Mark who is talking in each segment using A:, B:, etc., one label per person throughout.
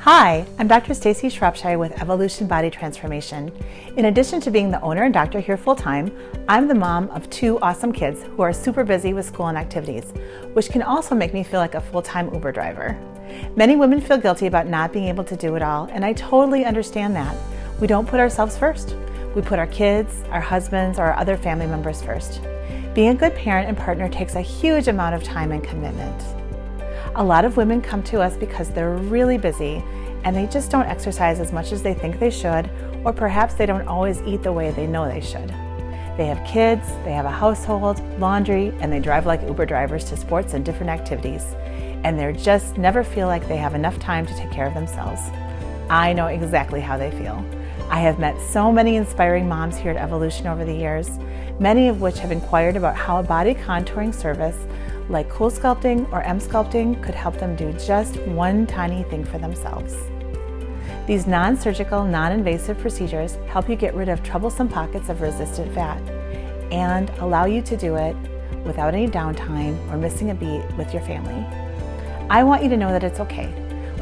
A: Hi, I'm Dr. Stacy Shropshire with Evolution Body Transformation. In addition to being the owner and doctor here full-time, I'm the mom of 2 awesome kids who are super busy with school and activities, which can also make me feel like a full-time Uber driver. Many women feel guilty about not being able to do it all, and I totally understand that. We don't put ourselves first. We put our kids, our husbands, or our other family members first. Being a good parent and partner takes a huge amount of time and commitment. A lot of women come to us because they're really busy and they just don't exercise as much as they think they should, or perhaps they don't always eat the way they know they should. They have kids, they have a household, laundry, and they drive like Uber drivers to sports and different activities, and they just never feel like they have enough time to take care of themselves. I know exactly how they feel. I have met so many inspiring moms here at Evolution over the years, many of which have inquired about how a body contouring service like CoolSculpting or Sculpting could help them do just one tiny thing for themselves. These non-surgical, non-invasive procedures help you get rid of troublesome pockets of resistant fat and allow you to do it without any downtime or missing a beat with your family. I want you to know that it's okay.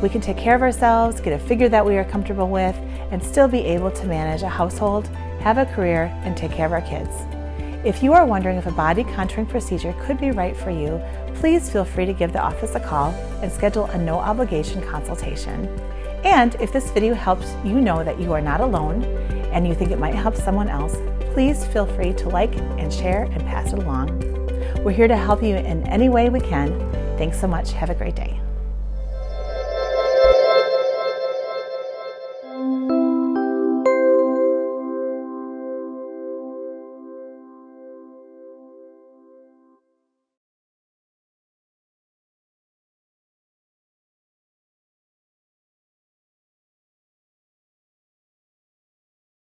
A: We can take care of ourselves, get a figure that we are comfortable with, and still be able to manage a household, have a career, and take care of our kids. If you are wondering if a body contouring procedure could be right for you, please feel free to give the office a call and schedule a no-obligation consultation. And if this video helps you know that you are not alone and you think it might help someone else, please feel free to like and share and pass it along. We're here to help you in any way we can. Thanks so much. Have a great day.